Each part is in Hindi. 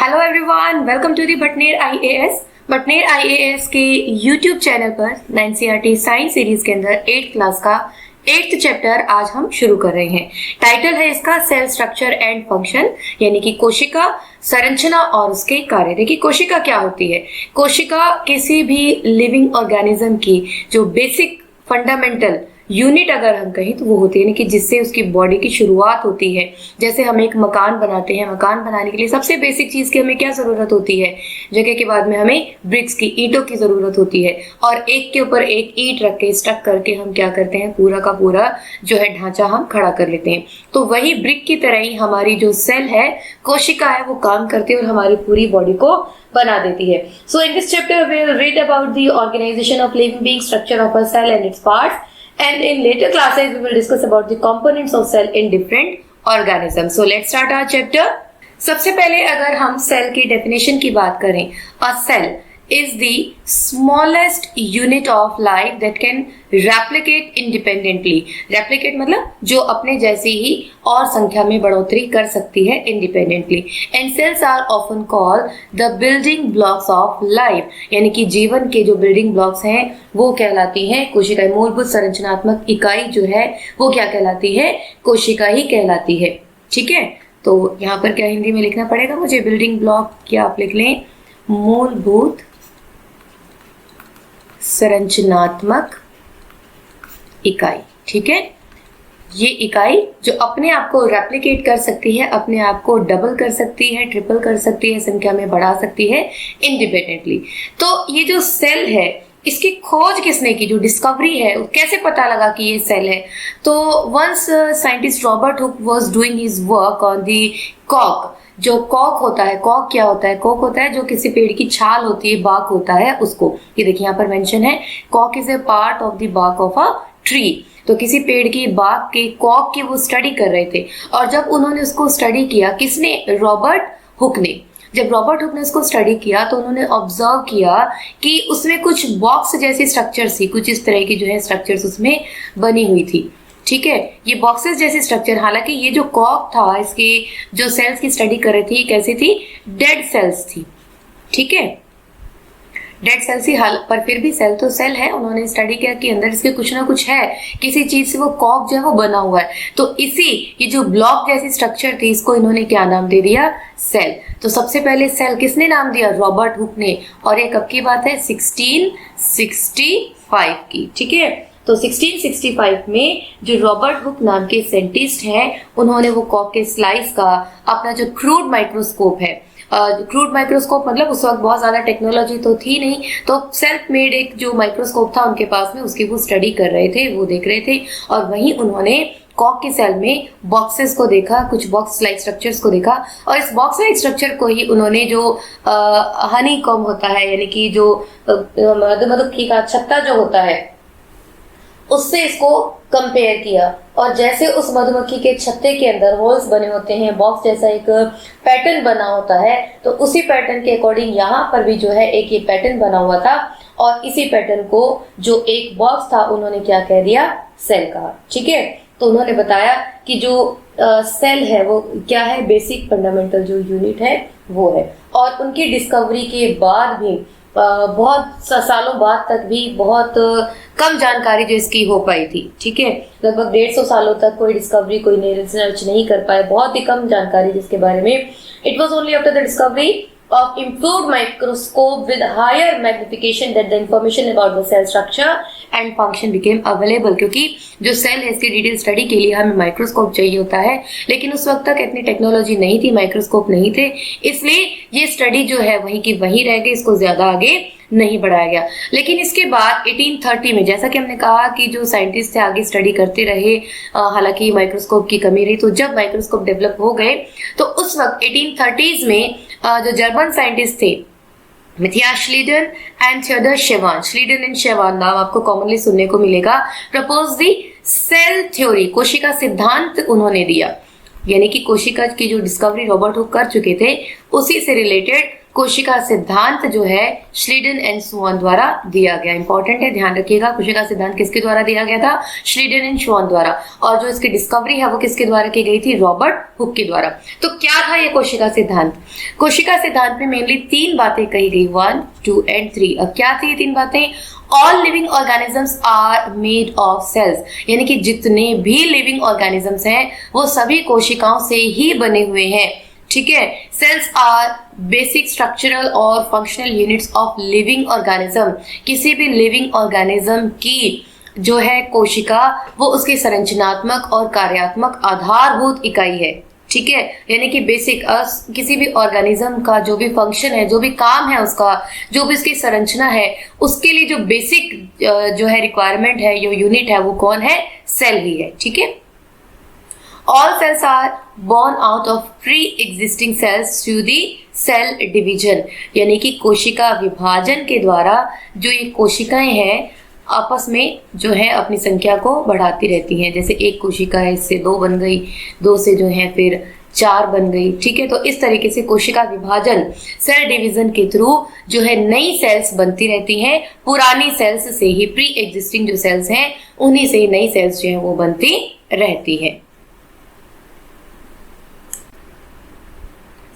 Hello everyone, welcome to the Bhatner IAS. Bhatner IAS के यूट्यूब चैनल पर 9CRT साइंस सीरीज के अंदर 8th क्लास का 8th चैप्टर आज हम शुरू कर रहे हैं। टाइटल है इसका सेल स्ट्रक्चर एंड फंक्शन, यानी कि कोशिका संरचना और उसके कार्य। देखिए कोशिका क्या होती है। कोशिका किसी भी लिविंग ऑर्गेनिज्म की जो बेसिक फंडामेंटल यूनिट अगर हम कहें तो वो होती है, यानी कि जिससे उसकी बॉडी की शुरुआत होती है। जैसे हम एक मकान बनाते हैं, मकान बनाने के लिए सबसे बेसिक चीज की हमें क्या जरूरत होती है? जगह के बाद में हमें ब्रिक्स की, ईंटों की जरूरत होती है, और एक के ऊपर एक ईंट रख के स्टक करके हम क्या करते हैं, पूरा का पूरा जो है ढांचा हम खड़ा कर लेते हैं। तो वही ब्रिक की तरह ही हमारी जो सेल है, कोशिका है, वो काम करती है और हमारी पूरी बॉडी को बना देती है। So in this chapter we will read about the organisation of living being, structure of a cell and its parts, and in later classes we will discuss about the components of cell in different organisms. So let's start our chapter. सबसे पहले अगर हम सेल की डेफिनेशन की बात करें, a cell is the smallest unit of life that can replicate independently. Replicate मतलब जो अपने जैसी ही और संख्या में बढ़ोतरी कर सकती है independently. And cells are often called the building blocks of life. यानी कि जीवन के जो building blocks हैं वो कहलाती हैं कोशिकाएं। मूलभूत संरचनात्मक इकाई जो है वो क्या कहलाती है? कोशिका ही कहलाती है। ठीक है, तो यहाँ पर क्या हिंदी में लिखना पड़ेगा मुझे? बिल्डिंग ब्लॉक क्या आप लिख लें? मूलभूत संरचनात्मक इकाई। ठीक है, ये इकाई जो अपने आप को रेप्लिकेट कर सकती है, अपने आप को डबल कर सकती है, ट्रिपल कर सकती है, संख्या में बढ़ा सकती है इंडिपेंडेंटली। तो ये जो सेल है इसकी खोज किसने की? जो डिस्कवरी है, कैसे पता लगा कि ये सेल है? तो once scientist Robert Hooke was doing his work on the कॉक। जो कॉक होता है, कॉक क्या होता है? कॉक होता है जो किसी पेड़ की छाल होती है, बाक होता है उसको। ये देखिए यहाँ पर मेंशन है, कॉक is a part of the bark of a tree. तो किसी पेड़ की बाक के कॉक की वो स्टडी कर रहे थे, और जब उन्होंने उसको स्टडी किया, किसने? रॉबर्ट हुक ने। जब रॉबर्ट हुक ने इसको स्टडी किया तो उन्होंने ऑब्जर्व किया कि उसमें कुछ बॉक्स जैसी स्ट्रक्चर्स थी, कुछ इस तरह की जो है स्ट्रक्चर्स उसमें बनी हुई थी। ठीक है, ये बॉक्सेस जैसी स्ट्रक्चर, हालांकि ये जो कॉक था, इसके जो सेल्स की स्टडी कर रही थी, कैसी थी? डेड सेल्स थी। ठीक है, डेड सेल्स ही, हाल पर फिर भी सेल तो सेल है। उन्होंने स्टडी किया कि अंदर इसके कुछ ना कुछ है, किसी चीज से वो कॉक जो है वो बना हुआ है। तो इसी ये जो ब्लॉक जैसी स्ट्रक्चर थी, इसको इन्होंने क्या नाम दे दिया? सेल। तो सबसे पहले सेल किसने नाम दिया? रॉबर्ट हुक ने। और ये कब की बात है? 1665 की। ठीक है, तो 1665 में जो रॉबर्ट हुक नाम के साइंटिस्ट हैं, उन्होंने वो कॉक के स्लाइस का अपना जो क्रूड माइक्रोस्कोप है, क्रूड माइक्रोस्कोप मतलब उस वक्त बहुत ज्यादा टेक्नोलॉजी तो थी नहीं, तो सेल्फ मेड एक जो माइक्रोस्कोप था उनके पास में, उसकी वो स्टडी कर रहे थे, वो देख रहे थे। और वहीं उन्होंने कॉक के सेल में बॉक्सेस को देखा, कुछ बॉक्स लाइक स्ट्रक्चर्स को देखा, और इस बॉक्स लाइक स्ट्रक्चर को ही उन्होंने जो हनी कॉम होता है, यानी कि जो मधुमक्खी का छत्ता जो होता है, उससे इसको कंपेयर किया। और जैसे उस मधुमक्खी के छत्ते के अंदर होल्स बने होते हैं, बॉक्स जैसा एक पैटर्न बना होता है, तो उसी पैटर्न के अकॉर्डिंग यहाँ पर भी जो है एक ये पैटर्न बना हुआ था, और इसी पैटर्न को जो एक बॉक्स था उन्होंने क्या कह दिया? सेल कहा। ठीक है, तो उन्होंने बताया कि जो सेल है वो क्या है? बेसिक फंडामेंटल जो यूनिट है वो है। और उनकी डिस्कवरी के बाद भी बहुत सालों बाद तक भी बहुत कम जानकारी जो इसकी हो पाई थी। ठीक है, लगभग 150 सालों तक कोई डिस्कवरी, कोई नई रिसर्च नहीं कर पाए, बहुत ही कम जानकारी जिसके बारे में। It was only after the discovery of improved microscope with higher magnification that the information about the cell structure and function became available। क्योंकि जो सेल है इसकी डिटेल स्टडी के लिए हमें माइक्रोस्कोप चाहिए होता है, लेकिन उस वक्त तक इतनी टेक्नोलॉजी नहीं थी, माइक्रोस्कोप नहीं थे, इसलिए ये स्टडी जो है वहीं की वहीं रह गई, इसको ज्यादा आगे नहीं बढ़ाया गया। लेकिन इसके बाद 1830 में, जैसा कि हमने कहा कि जो साइंटिस्ट थे आगे स्टडी करते रहे, हालांकि माइक्रोस्कोप की कमी रही, तो जब माइक्रोस्कोप डेवलप हो गए तो उस वक्त 1830s में जो जर्मन साइंटिस्ट थे, Matthias Schleiden and Theodor Schwann, Schleiden and Schwann नाम आपको कॉमनली सुनने को मिलेगा, प्रपोज दी सेल थ्योरी, कोशिका सिद्धांत उन्होंने दिया। यानी कि कोशिका की जो डिस्कवरी रॉबर्ट हुक कर चुके थे, उसी से रिलेटेड कोशिका सिद्धांत जो है श्लीडन एंड स्वान द्वारा दिया गया। इंपॉर्टेंट है, ध्यान रखिएगा। कोशिका सिद्धांत किसके द्वारा दिया गया था? श्लीडन एंड स्वान द्वारा। और जो इसकी डिस्कवरी है वो किसके द्वारा की गई थी? रॉबर्ट हुक के द्वारा। तो क्या था ये कोशिका सिद्धांत? कोशिका सिद्धांत में मेनली 3 बातें कही गई, 1, 2 एंड 3। अब क्या थी ये 3 बातें? All living organisms are made of cells, यानी कि जितने भी लिविंग ऑर्गेनिजम्स हैं वो सभी कोशिकाओं से ही बने हुए हैं। ठीक है। सेल्स आर बेसिक स्ट्रक्चरल और functional units of living organism. किसी भी लिविंग ऑर्गेनिज्म की जो है कोशिका वो उसकी संरचनात्मक और कार्यात्मक आधारभूत इकाई है। ठीक है, यानी कि बेसिक किसी भी ऑर्गेनिज्म का जो भी फंक्शन है, जो भी काम है उसका, जो भी उसकी संरचना है, उसके लिए जो बेसिक जो है रिक्वायरमेंट है, जो यूनिट है, वो कौन है? सेल ही है। ठीक है। All cells are born out of pre-existing cells through the cell division, यानी कि कोशिका विभाजन के द्वारा जो ये कोशिकाएं हैं आपस में जो है अपनी संख्या को बढ़ाती रहती हैं। जैसे एक कोशिका है, इससे 2 बन गई, 2 से जो है फिर 4 बन गई। ठीक है। तो इस तरीके से कोशिका विभाजन, सेल डिवीजन के थ्रू जो है नई सेल्स बनती रहती हैं। पुरानी सेल्स से ही, प्री एग्जिस्टिंग जो सेल्स हैं उन्हीं से नई सेल्स जो है वो बनती रहती है।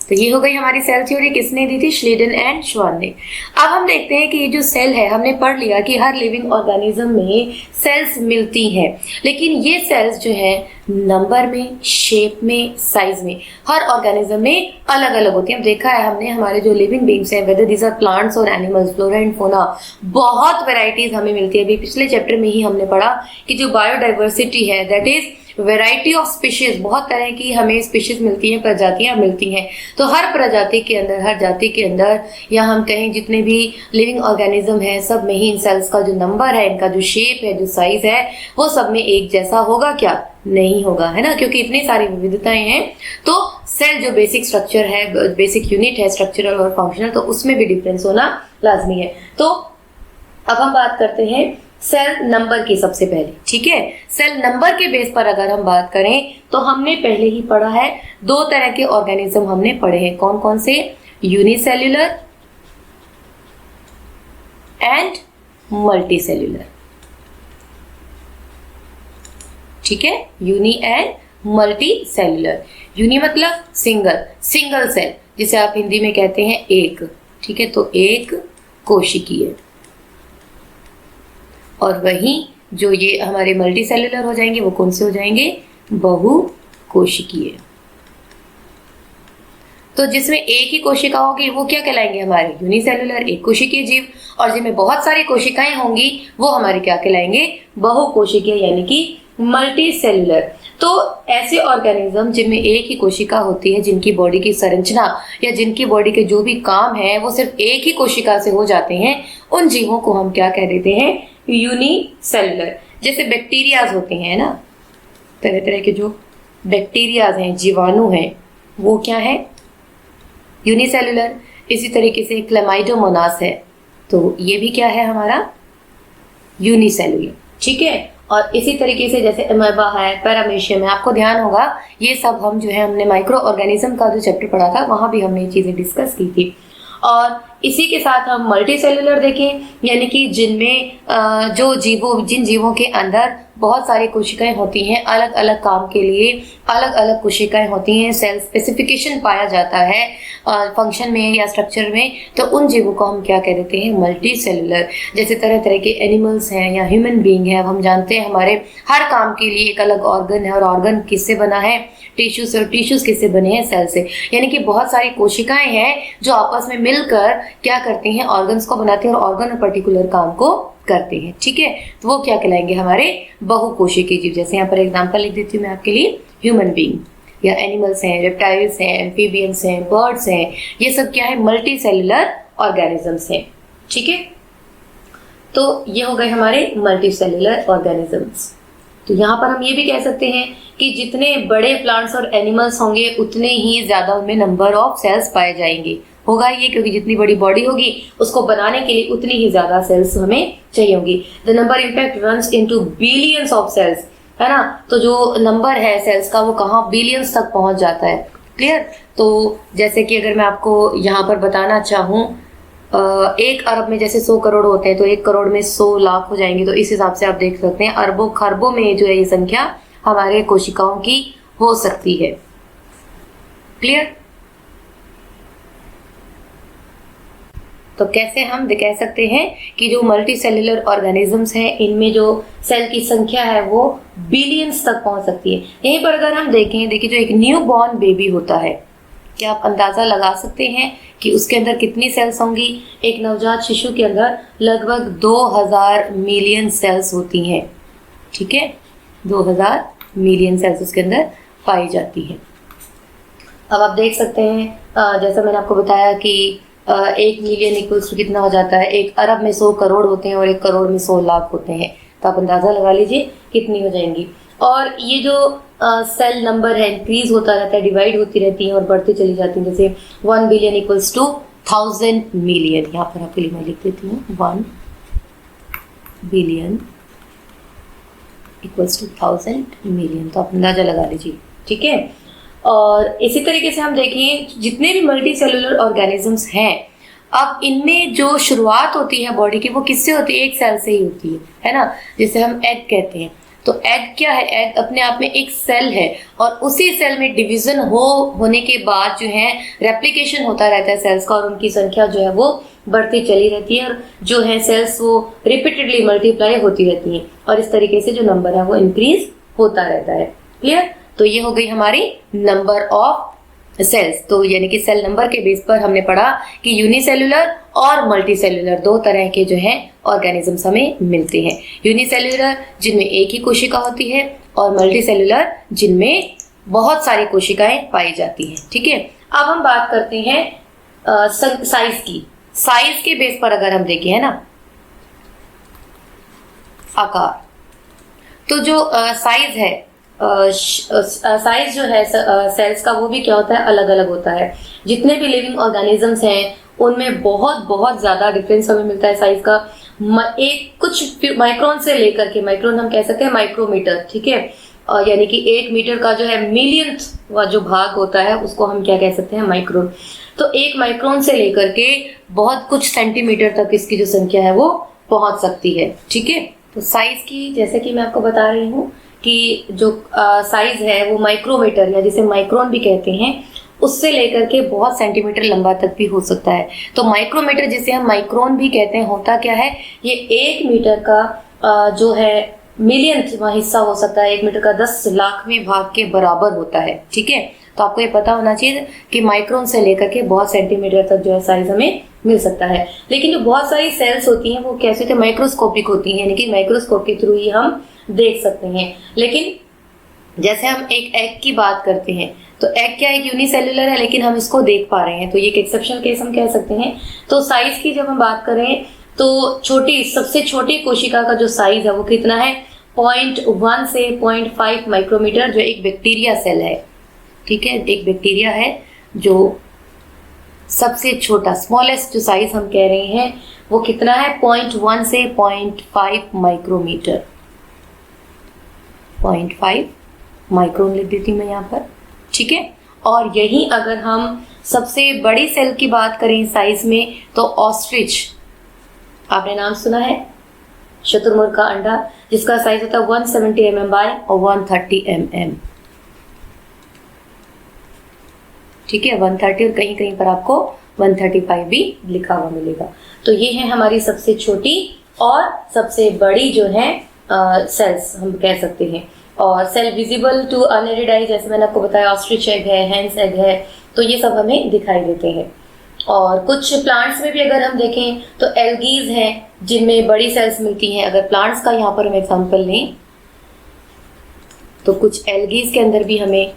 तो ये हो गई हमारी सेल थ्योरी। किसने दी थी? श्लीडन एंड स्वान ने। अब हम देखते हैं कि ये जो सेल है, हमने पढ़ लिया कि हर लिविंग ऑर्गेनिज्म में सेल्स मिलती हैं, लेकिन ये सेल्स जो है नंबर में, शेप में, साइज में हर ऑर्गेनिज्म में अलग अलग होती है। देखा है हमने हमारे जो लिविंग बीइंग्स हैं, वेदर दीज आर प्लांट्स और एनिमल्स, फ्लोरा एंड फौना, बहुत वैरायटीज हमें मिलती है। अभी पिछले चैप्टर में ही हमने पढ़ा कि जो बायोडाइवर्सिटी है, that is variety of species, बहुत तरह की हमें स्पीशीज मिलती हैं, प्रजातियां मिलती हैं। तो हर प्रजाति के अंदर, हर जाति के अंदर, या हम कहें जितने भी लिविंग ऑर्गेनिज्म है, सब में ही इन सेल्स का जो नंबर है, इनका जो शेप है, जो साइज है, वो सब में एक जैसा होगा क्या? नहीं होगा, है ना, क्योंकि इतनी सारी विविधताएं हैं। तो सेल जो बेसिक स्ट्रक्चर है, बेसिक यूनिट है, स्ट्रक्चरल और फंक्शनल, तो उसमें भी डिफरेंस होना लाजमी है। तो अब हम बात करते हैं सेल नंबर की सबसे पहले। ठीक है। सेल नंबर के बेस पर अगर हम बात करें तो हमने पहले ही पढ़ा है 2 तरह के ऑर्गेनिज्म हमने पढ़े हैं। कौन कौन से? Unicellular and multicellular. ठीक है। Uni and multicellular. यूनी मतलब सिंगल, सिंगल सेल, जिसे आप हिंदी में कहते हैं एक। ठीक है। तो एक कोशिकीय। और वहीं जो ये हमारे मल्टी सेल्युलर हो जाएंगे वो कौन से हो जाएंगे? बहुकोशिकीय। तो जिसमें एक ही कोशिका होगी वो क्या कहलाएंगे? हमारे यूनिसेल्युलर, एक कोशिकीय जीव। और जिनमें बहुत सारी कोशिकाएं होंगी वो हमारे क्या कहलाएंगे? बहुकोशिकीय, यानी कि मल्टी सेल्युलर। तो ऐसे ऑर्गेनिज्म जिनमें एक ही कोशिका होती है, जिनकी बॉडी की संरचना या जिनकी बॉडी के जो भी काम है वो सिर्फ एक ही कोशिका से हो जाते हैं, उन जीवों को हम क्या कह देते हैं? यूनिसेल्युलर। जैसे बैक्टीरियाज होते हैं ना, तरह तरह के जो बैक्टीरियाज हैं, जीवाणु हैं, वो क्या है? यूनिसेल्युलर। इसी तरीके से क्लेमाइडोमोनास है, तो ये भी क्या है? हमारा यूनिसेल्युलर। ठीक है। और इसी तरीके से जैसे अमेबा है, पैरामीशियम है, आपको ध्यान होगा ये सब हम जो है हमने माइक्रो ऑर्गेनिज्म का जो चैप्टर पढ़ा था वहां भी हमने ये चीजें डिस्कस की थी। और इसी के साथ हम मल्टी सेल्युलर देखें, यानी कि जिनमें जिन जीवों के अंदर बहुत सारी कोशिकाएं होती हैं, अलग अलग काम के लिए अलग अलग कोशिकाएं होती हैं, सेल स्पेसिफिकेशन पाया जाता है फंक्शन में या स्ट्रक्चर में, तो उन जीवों को हम क्या कह देते हैं? Multi cellular. जैसे तरह तरह के एनिमल्स हैं या ह्यूमन बीइंग है, हम जानते हैं हमारे हर काम के लिए एक अलग ऑर्गन है, और ऑर्गन किससे बना है? टिश्यू से। और टिश्यूज किससे बने हैं? सेल से। यानी कि बहुत सारी कोशिकाएं हैं जो आपस में मिलकर क्या करती हैं? ऑर्गन्स को बनाते हैं और ऑर्गन और पर्टिकुलर काम को करते हैं। ठीक है। तो वो क्या कहलाएंगे? हमारे बहुकोशिकीय जीव। जैसे यहाँ पर एग्जांपल लिख देती हूँ मैं आपके लिए, ह्यूमन बीइंग या एनिमल्स हैं, रेप्टाइल्स हैं, एम्फीबियंस हैं, बर्ड्स हैं, ये सब क्या है? मल्टी सेल्युलर ऑर्गेनिजम्स हैं। ठीक है। तो ये हो गए हमारे मल्टी सेल्युलर ऑर्गेनिजम्स। तो यहाँ पर हम ये भी कह सकते हैं कि जितने बड़े प्लांट्स और एनिमल्स होंगे उतने ही ज्यादा उनमें नंबर ऑफ सेल्स पाए जाएंगे। होगा ये, क्योंकि जितनी बड़ी बॉडी होगी उसको बनाने के लिए उतनी ही ज्यादा सेल्स हमें चाहिए होंगी। The number in fact runs into billions of cells, है ना। तो जो नंबर है सेल्स का वो कहाँ? बिलियंस तक पहुंच जाता है। क्लियर। तो जैसे कि अगर मैं आपको यहाँ पर बताना चाहूँ, 1 अरब में जैसे 100 करोड़ होते हैं तो 1 करोड़ में 100 लाख हो जाएंगे, तो इस हिसाब से आप देख सकते हैं अरबों खरबों में जो है ये संख्या हमारे कोशिकाओं की हो सकती है। क्लियर। तो कैसे हम कह सकते हैं कि जो मल्टी सेल्युलर ऑर्गेनिजम्स हैं इनमें जो सेल की संख्या है वो बिलियंस तक पहुंच सकती है। यहीं पर अगर हम देखें, देखिए जो एक न्यू बॉर्न बेबी होता है, क्या आप अंदाजा लगा सकते हैं कि उसके अंदर कितनी सेल्स होंगी? एक नवजात शिशु के अंदर लगभग 2000 मिलियन सेल्स होती हैं। ठीक है, 2000 मिलियन सेल्स उसके अंदर पाई जाती है। अब आप देख सकते हैं जैसा मैंने आपको बताया कि 1 मिलियन इक्वल्स टू कितना हो जाता है, 1 अरब में 100 करोड़ होते हैं और 1 करोड़ में 100 लाख होते हैं, तो आप अंदाजा लगा लीजिए कितनी हो जाएंगी। और ये जो सेल नंबर है इंक्रीज होता रहता है, डिवाइड होती रहती है और बढ़ती चली जाती है। जैसे 1 बिलियन इक्वल्स टू 1000 मिलियन, यहाँ पर आपके लिए मैं लिख देती हूँ 1 बिलियन इक्वल्स टू 1000 मिलियन, तो आप अंदाजा लगा लीजिए। ठीक है, और इसी तरीके से हम देखें जितने भी मल्टी सेलुलर ऑर्गेनिजम्स हैं, अब इनमें जो शुरुआत होती है बॉडी की वो किससे होती है? एक सेल से ही होती है ना, जिसे हम एग कहते हैं। तो एग क्या है? एग अपने आप में एक सेल है और उसी सेल में डिवीजन होने के बाद जो है रेप्लिकेशन होता रहता है सेल्स का, और उनकी संख्या जो है वो बढ़ती चली रहती है और जो है सेल्स वो रिपीटेडली मल्टीप्लाई होती रहती हैं और इस तरीके से जो नंबर है वो इंक्रीज होता रहता है। क्लियर। तो ये हो गई हमारी नंबर ऑफ सेल्स। तो यानी कि सेल नंबर के बेस पर हमने पढ़ा कि यूनिसेल्युलर और मल्टी सेल्युलर 2 तरह के जो हैं ऑर्गेनिजम्स हमें मिलते हैं। यूनिसेल्युलर जिनमें एक ही कोशिका होती है और मल्टी सेल्युलर जिनमें बहुत सारी कोशिकाएं पाई जाती हैं। ठीक है, अब हम बात करते हैं साइज की। साइज के बेस पर अगर हम देखें, है ना, आकार, तो जो साइज है, साइज जो है सेल्स का वो भी क्या होता है? अलग अलग होता है। जितने भी लिविंग ऑर्गेनिजम्स हैं उनमें बहुत बहुत ज़्यादा डिफरेंस हमें मिलता है साइज का। एक कुछ माइक्रोन से लेकर के, माइक्रोन हम कह सकते हैं माइक्रोमीटर, ठीक है, यानी कि 1 मीटर का जो है मिलियंथ वा जो भाग होता है उसको हम क्या कह सकते हैं? माइक्रोन। तो 1 माइक्रोन से लेकर के बहुत कुछ सेंटीमीटर तक इसकी जो संख्या है वो पहुंच सकती है। ठीक है, तो साइज की जैसे कि मैं आपको बता रही हूँ कि जो साइज है वो माइक्रोमीटर या जिसे माइक्रोन भी कहते हैं उससे लेकर के बहुत सेंटीमीटर लंबा तक भी हो सकता है। तो माइक्रोमीटर जिसे हम माइक्रोन भी कहते हैं, होता क्या है? ये 1 मीटर का जो है मिलियंथ हिस्सा हो सकता है, 1 मीटर का 10 लाखवें भाग के बराबर होता है। ठीक है, तो आपको ये पता होना चाहिए कि माइक्रोन से लेकर के बहुत सेंटीमीटर तक जो है साइज हमें मिल सकता है। लेकिन जो बहुत सारी सेल्स होती हैं वो कैसे होती है? माइक्रोस्कोपिक होती हैं, यानी कि माइक्रोस्कोप के थ्रू ही हम देख सकते हैं। लेकिन जैसे हम एक एग की बात करते हैं तो एग क्या है? यूनिसेल्युलर है लेकिन हम इसको देख पा रहे हैं, तो ये एक एक्सेप्शनल केस हम कह सकते हैं। तो साइज की जब हम बात करें तो सबसे छोटी कोशिका का जो साइज है वो कितना है? 0.1 से 0.5 माइक्रोमीटर, जो एक बैक्टीरिया सेल है। ठीक है, एक बैक्टीरिया है जो सबसे छोटा स्मॉलेस्ट जो साइज हम कह रहे हैं वो कितना है? 0.1 से 0.5 माइक्रोमीटर, 0.5 माइक्रोन लिख देती हूँ मैं यहाँ पर। ठीक है, और यही अगर हम सबसे बड़ी सेल की बात करें साइज में तो ऑस्ट्रिच, आपने नाम सुना है? शुतुरमुर्ग का अंडा, जिसका साइज होता है 170 mm बाय और 130 mm। ठीक है, 130 और कहीं कहीं पर आपको 135 भी लिखा हुआ मिलेगा। तो ये है हमारी सबसे छोटी और सबसे बड़ी जो है सेल्स हम कह सकते हैं। और सेल विजिबल टू अनएडेड आई, जैसे मैंने आपको बताया, ऑस्ट्रिच एग है, हेंस एग है, तो ये सब हमें दिखाई देते हैं। और कुछ प्लांट्स में भी अगर हम देखें तो एल्गीज हैं जिनमें बड़ी सेल्स मिलती हैं। अगर प्लांट्स का यहाँ पर हम एग्जांपल लें तो कुछ एल्गीज के अंदर भी हमें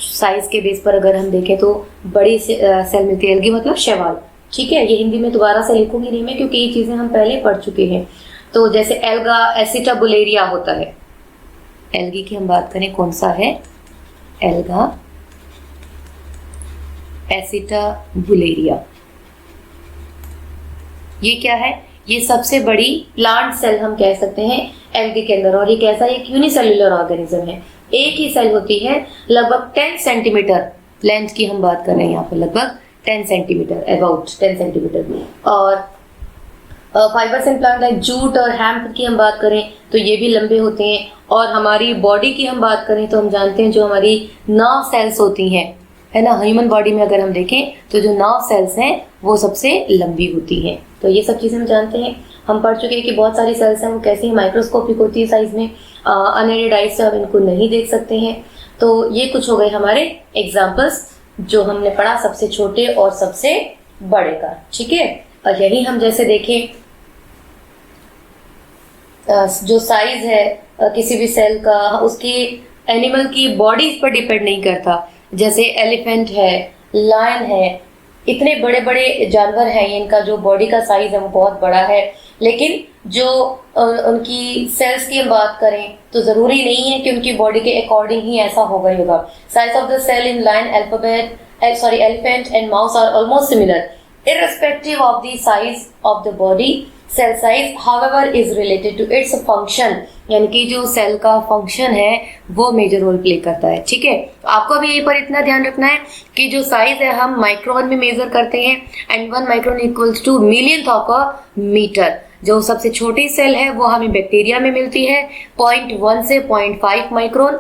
साइज के बेस पर अगर हम देखें तो बड़ी सेल मिलती है। एल्गी मतलब शैवाल। ठीक है, ये हिंदी में दोबारा से लिखूंगी नहीं मैं, क्योंकि ये चीज़ें हम पहले पढ़ चुके हैं। तो जैसे एल्गा एसिटाबुलेरिया होता है, एल्गी की हम बात करें कौन सा है? एल्गा एसिटाबुलेरिया। ये क्या है? ये सबसे बड़ी प्लांट सेल हम कह सकते हैं एल्गी के अंदर, और ये कैसा? एक यूनिसेल्युलर ऑर्गेनिज्म है। एक ही सेल होती है, लगभग 10 सेंटीमीटर लेंथ की हम बात कर रहे हैं यहाँ पर लगभग 10 सेंटीमीटर, अबाउट 10 सेंटीमीटर। और fibres in plant like jute और हैम्प की हम बात करें तो ये भी लंबे होते हैं। और हमारी बॉडी की हम बात करें तो हम जानते हैं जो हमारी नर्व सेल्स होती हैं, है ना, ह्यूमन बॉडी में अगर हम देखें तो जो नर्व सेल्स हैं वो सबसे लंबी होती हैं। तो ये सब चीज़ें हम जानते हैं। हम पढ़ चुके हैं कि बहुत सारी सेल्स हैं वो कैसी माइक्रोस्कोपिक होती है साइज में, अनएडेड आइज से हम इनको नहीं देख सकते हैं। तो ये कुछ हो गए हमारे एग्जाम्पल्स जो हमने पढ़ा सबसे छोटे और सबसे बड़े का, ठीक है। और यही हम जैसे देखें जो साइज है किसी भी सेल का उसकी एनिमल की बॉडी इस पर डिपेंड नहीं करता। जैसे एलिफेंट है, लायन है, इतने बड़े बड़े जानवर हैं, इनका जो बॉडी का साइज है वो बहुत बड़ा है, लेकिन जो उनकी सेल्स की हम बात करें तो जरूरी नहीं है कि उनकी बॉडी के अकॉर्डिंग ही ऐसा होगा ही होगा। Size of the cell in lion, elephant and mouse are almost similar irrespective of the size of the body. Cell size however is related to its function, यानी कि जो सेल का फंक्शन है वो मेजर रोल प्ले करता है, ठीक है। तो आपको भी यहीं पर इतना ध्यान रखना है कि जो साइज है हम माइक्रोन में मेजर करते हैं and 1 micron equals to millionth of a metre. जो सबसे छोटी सेल है वो हमें बैक्टीरिया में मिलती है, 0.1 से 0.5 माइक्रोन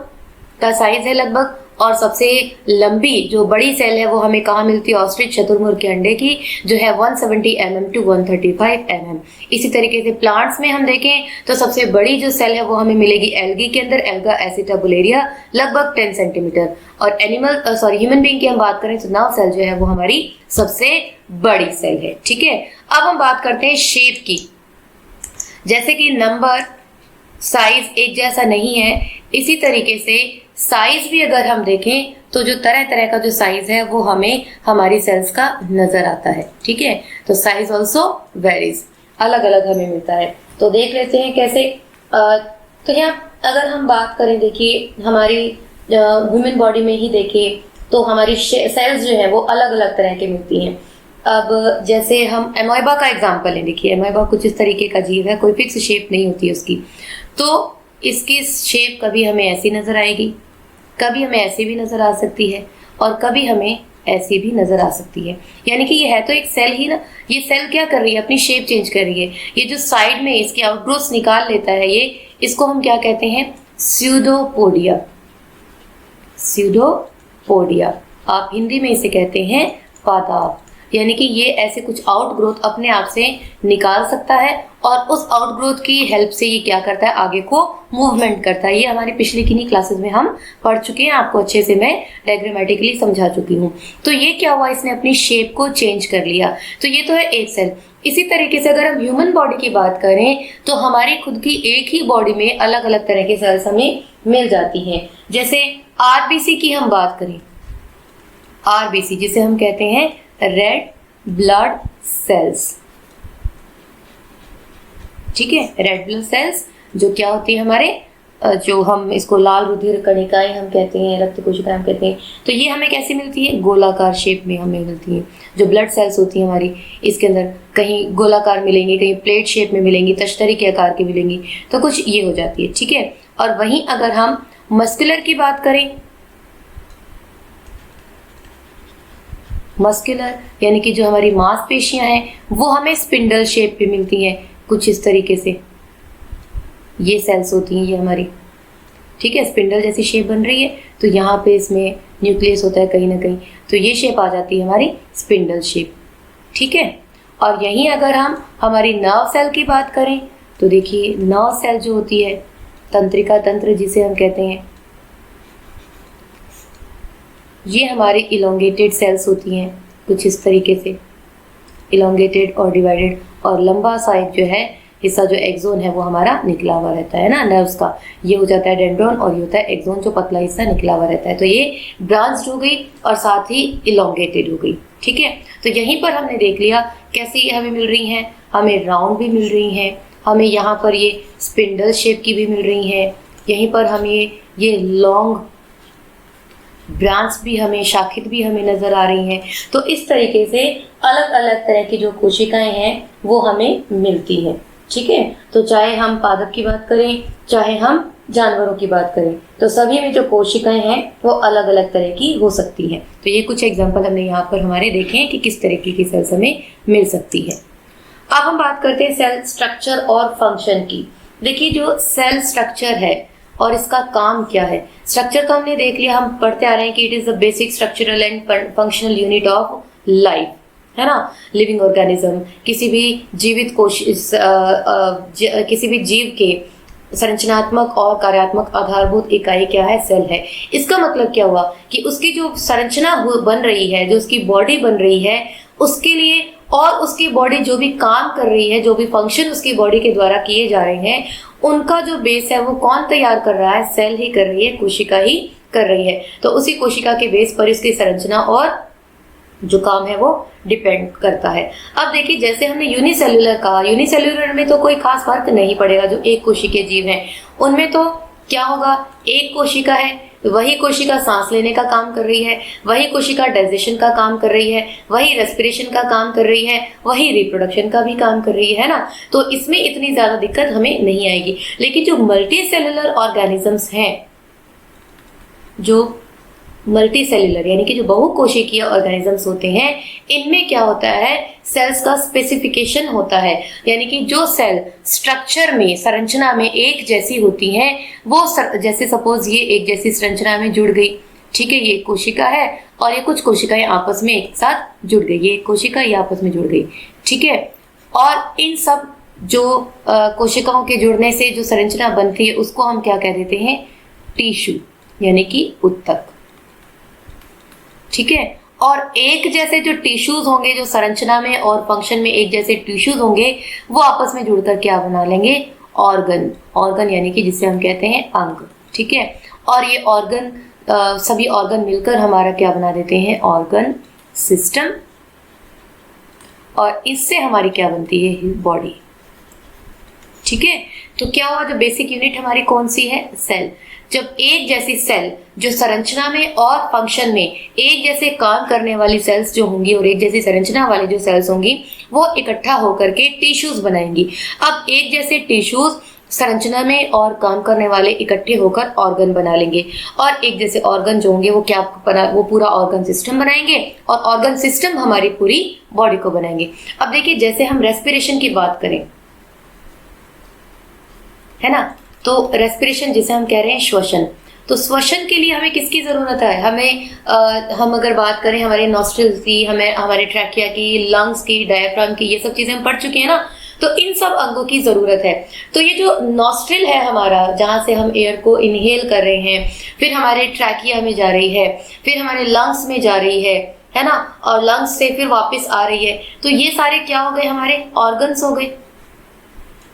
का साइज है लगभग। और सबसे लंबी जो बड़ी सेल है वो हमें कहाँ मिलती है, ऑस्ट्रिच शतुरमुर्ग के अंडे की, जो है 170 mm to 135 mm। इसी तरीके से प्लांट्स में हम देखें तो सबसे बड़ी जो सेल है वो हमें मिलेगी एल्गी के अंदर, एल्गा एसिटाबुलेरिया, लगभग 10 सेंटीमीटर। और ह्यूमन बीइंग की हम बात करें तो नर्व सेल जो है वो हमारी सबसे बड़ी सेल है, ठीक है। अब हम बात करते हैं शेप की। जैसे कि नंबर, साइज एक जैसा नहीं है, इसी तरीके से साइज भी अगर हम देखें तो जो तरह तरह का जो साइज है वो हमें हमारी सेल्स का नजर आता है, ठीक है। तो साइज ऑल्सो वेरीज, अलग अलग हमें मिलता है। तो देख लेते हैं कैसे। तो यहाँ अगर हम बात करें, देखिए हमारी ह्यूमन बॉडी में ही देखें तो हमारी सेल्स जो है वो अलग अलग तरह के मिलती हैं। अब जैसे हम एमोइबा का एग्जाम्पल लें, देखिए एमोइबा कुछ इस तरीके का जीव है, कोई फिक्स शेप नहीं होती उसकी। तो इसकी शेप कभी हमें ऐसी नजर आएगी, कभी हमें ऐसी भी नजर आ सकती है और कभी हमें ऐसी भी नजर आ सकती है। यानी कि ये है तो एक सेल ही ना, ये सेल क्या कर रही है, अपनी शेप चेंज कर रही है। ये जो साइड में इसके आउटग्रोथ निकाल लेता है ये, इसको हम क्या कहते हैं, स्यूडोपोडिया। स्यूडोपोडिया, आप हिंदी में इसे कहते हैं पादाप। यानी कि ये ऐसे कुछ आउटग्रोथ अपने आप से निकाल सकता है और उस आउटग्रोथ की हेल्प से ये क्या करता है, आगे को मूवमेंट करता है। ये हमारी पिछली किन्हीं क्लासेस में हम पढ़ चुके हैं, आपको अच्छे से मैं डायग्रामेटिकली समझा चुकी हूँ। तो ये क्या हुआ, इसने अपनी शेप को चेंज कर लिया। तो ये तो है एक सेल। इसी तरीके से अगर हम ह्यूमन बॉडी की बात करें तो हमारी खुद की एक ही बॉडी में अलग अलग तरह के सेल्स हमें मिल जाती हैं। जैसे आरबीसी की हम बात करें, आरबीसी जिसे हम कहते हैं रेड ब्लड सेल्स, ठीक है। रेड ब्लड सेल्स जो क्या होती है हमारे, जो हम इसको लाल रुधिर कणिकाएं हम कहते हैं, रक्त कोशिकाएं हम कहते हैं। तो ये हमें कैसे मिलती है, गोलाकार शेप में हमें मिलती है। जो ब्लड सेल्स होती है हमारी, इसके अंदर कहीं गोलाकार मिलेंगी, कहीं प्लेट शेप में मिलेंगी, तश्तरी के आकार की मिलेंगी, तो कुछ ये हो जाती है, ठीक है। और वहीं अगर हम मस्कुलर की बात करें, मस्कुलर यानी कि जो हमारी मांसपेशियां हैं वो हमें स्पिंडल शेप पे मिलती हैं, कुछ इस तरीके से ये सेल्स होती हैं ये हमारी, ठीक है। स्पिंडल जैसी शेप बन रही है तो यहाँ पे इसमें न्यूक्लियस होता है कहीं ना कहीं, तो ये शेप आ जाती है हमारी स्पिंडल शेप, ठीक है। और यहीं अगर हम हमारी नर्व सेल की बात करें तो देखिए नर्व सेल जो होती है, तंत्रिका तंत्र जिसे हम कहते हैं, ये हमारी इलोंगेटेड सेल्स होती हैं कुछ इस तरीके से, इलोंगेटेड और डिवाइडेड। और लंबा सा एक जो है हिस्सा जो एक्सोन है वो हमारा निकला हुआ रहता है ना नर्व्स का, ये हो जाता है डेंड्रॉन और ये होता है एक्सोन, जो पतला हिस्सा निकला हुआ रहता है। तो ये ब्रांच्ड हो गई और साथ ही इलोंगेटेड हो गई, ठीक है। तो यहीं पर हमने देख लिया कैसी हमें मिल रही हैं, हमें राउंड भी मिल रही हैं, हमें यहाँ पर ये स्पिंडल शेप की भी मिल रही हैं, यहीं पर हमें ये लॉन्ग ब्रांच भी हमें, शाखित भी हमें नजर आ रही हैं। तो इस तरीके से अलग अलग तरह की जो कोशिकाएं हैं वो हमें मिलती हैं, ठीक है। तो चाहे हम पादप की बात करें, चाहे हम जानवरों की बात करें तो सभी में जो कोशिकाएं हैं वो अलग अलग तरह की हो सकती हैं। तो ये कुछ एग्जांपल हमने यहाँ पर हमारे देखे हैं कि किस तरीके की सेल्स हमें मिल सकती है। अब हम बात करते हैं सेल स्ट्रक्चर और फंक्शन की। देखिए जो सेल स्ट्रक्चर है और इसका काम क्या है। स्ट्रक्चर तो हमने देख लिया, हम पढ़ते आ रहे हैं कि it is the basic structural and functional unit of life, है ना। लिविंग ऑर्गेनिज्म, किसी भी जीवित किसी भी जीव के संरचनात्मक और कार्यात्मक आधारभूत इकाई क्या है, सेल है। इसका मतलब क्या हुआ कि उसकी जो संरचना बन रही है, जो उसकी बॉडी बन रही है, उसके लिए और उसकी बॉडी जो भी काम कर रही है, जो भी फंक्शन उसकी बॉडी के द्वारा किए जा रहे हैं, उनका जो बेस है वो कौन तैयार कर रहा है, सेल ही कर रही है, कोशिका ही कर रही है। तो उसी कोशिका के बेस पर इसकी संरचना और जो काम है वो डिपेंड करता है। अब देखिए जैसे हमने यूनिसेल्युलर कहा, यूनिसेल्युलर में तो कोई खास फर्क नहीं पड़ेगा, जो एक कोशिकीय जीव हैं उनमें तो क्या होगा, एक कोशिका है, वही कोशिका सांस लेने का काम कर रही है, वही कोशिका डाइजेशन का काम कर रही है, वही रेस्पिरेशन का काम कर रही है, वही रिप्रोडक्शन का भी काम कर रही है ना। तो इसमें इतनी ज्यादा दिक्कत हमें नहीं आएगी। लेकिन जो मल्टी सेलुलर ऑर्गेनिजम्स हैं, जो मल्टी सेलुलर यानी कि जो बहुकोशिकीय ऑर्गेनिजम्स होते हैं, इनमें क्या होता है, सेल्स का स्पेसिफिकेशन होता है। यानी कि जो सेल स्ट्रक्चर में, संरचना में एक जैसी होती हैं, वो जैसे सपोज ये एक जैसी संरचना में जुड़ गई, ठीक है, ये कोशिका है और ये कुछ कोशिकाएं आपस में एक साथ जुड़ गई, ये कोशिका ये आपस में जुड़ गई, ठीक है। और इन सब जो कोशिकाओं के जुड़ने से जो संरचना बनती है उसको हम क्या कह देते हैं, टिश्यू यानी कि ऊतक, ठीक है। और एक जैसे जो टिश्यूज होंगे, जो संरचना में और फंक्शन में एक जैसे टिश्यूज होंगे, वो आपस में जुड़कर क्या बना लेंगे, ऑर्गन। ऑर्गन यानी कि जिसे हम कहते हैं अंग, ठीक है। और ये ऑर्गन सभी ऑर्गन मिलकर हमारा क्या बना देते हैं, ऑर्गन सिस्टम। और इससे हमारी क्या बनती है, बॉडी, ठीक है। तो क्या हुआ, जो बेसिक यूनिट हमारी कौन सी है, सेल। जब एक जैसी सेल जो संरचना में और फंक्शन में एक जैसे काम करने वाली सेल्स जो होंगी और एक जैसी संरचना वाली जो सेल्स होंगी, वो इकट्ठा होकर के टिश्यूज बनाएंगी। अब एक जैसे टिश्यूज संरचना में और काम करने वाले इकट्ठे होकर ऑर्गन बना लेंगे, और एक जैसे ऑर्गन जो होंगे वो क्या बना, वो पूरा ऑर्गन सिस्टम बनाएंगे, और ऑर्गन सिस्टम हमारी पूरी बॉडी को बनाएंगे। अब देखिए जैसे हम रेस्पिरेशन की बात करें, है ना, तो रेस्पिरेशन जिसे हम कह रहे हैं श्वसन, तो श्वसन के लिए हमें किसकी जरूरत है, हम अगर बात करें हमारे नॉस्ट्रिल्स की, हमें हमारे ट्रैकिया की, लंग्स की, डायफ्राम की, ये सब चीजें हम पढ़ चुके हैं ना। तो इन सब अंगों की जरूरत है। तो ये जो नॉस्ट्रिल है हमारा, जहां से हम एयर को इनहेल कर रहे हैं, फिर हमारे ट्रैकिया में जा रही है, फिर हमारे लंग्स में जा रही है ना, और लंग्स से फिर वापस आ रही है। तो ये सारे क्या हो गए, हमारे ऑर्गन्स हो गए।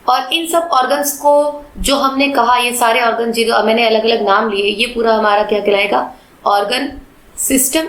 और इन सब ऑर्गन्स को जो हमने कहा, ये सारे ऑर्गन जो मैंने अलग अलग नाम लिए, ये पूरा हमारा क्या कहलाएगा, ऑर्गन सिस्टम,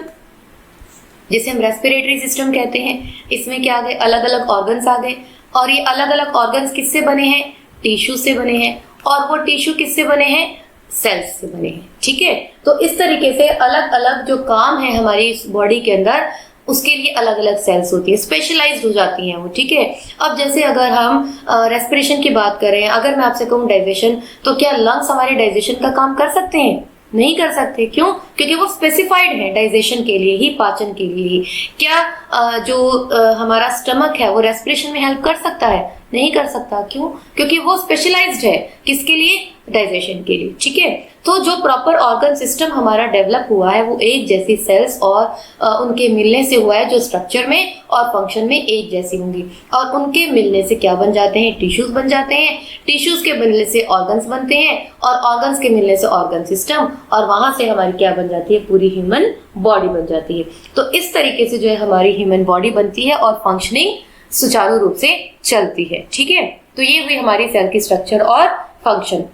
जिसे हम रेस्पिरेटरी सिस्टम कहते हैं। इसमें क्या आ गए, अलग अलग ऑर्गन्स आ गए, और ये अलग अलग ऑर्गन्स किससे बने हैं, टिश्यू से बने हैं, और वो टिश्यू किससे बने हैं, सेल्स से बने हैं, ठीक है। तो इस तरीके से अलग अलग जो काम है हमारी इस बॉडी के अंदर, उसके लिए अलग अलग सेल्स होती है, स्पेशलाइज्ड हो जाती हैं वो, ठीक है। अब जैसे अगर हम रेस्पिरेशन की बात करें, अगर मैं आपसे कहूँ डाइजेशन, तो क्या लंग्स हमारे डाइजेशन का काम कर सकते हैं, नहीं कर सकते। क्यों, क्योंकि वो स्पेसिफाइड है डाइजेशन के लिए ही, पाचन के लिए ही। क्या जो हमारा स्टमक है वो रेस्पिरेशन में हेल्प कर सकता है, नहीं कर सकता। क्यों, क्योंकि वो स्पेशलाइज्ड है, किसके लिए, डाइजेशन के लिए, ठीक है। तो जो प्रॉपर ऑर्गन सिस्टम हमारा डेवलप हुआ है वो एक जैसी सेल्स और उनके मिलने से हुआ है, जो स्ट्रक्चर में और फंक्शन में एक जैसी होंगी, और उनके मिलने से क्या बन जाते हैं, टिश्यूज बन जाते हैं, टिश्यूज के मिलने से ऑर्गन्स बनते हैं, और ऑर्गन्स के मिलने से ऑर्गन सिस्टम, और वहां से हमारी क्या बन जाती है, पूरी ह्यूमन बॉडी बन जाती है। तो इस तरीके से जो है हमारी ह्यूमन बॉडी बनती है और फंक्शनिंग सुचारू रूप से चलती है, ठीक है। तो ये हुई हमारी सेल की स्ट्रक्चर और फंक्शन।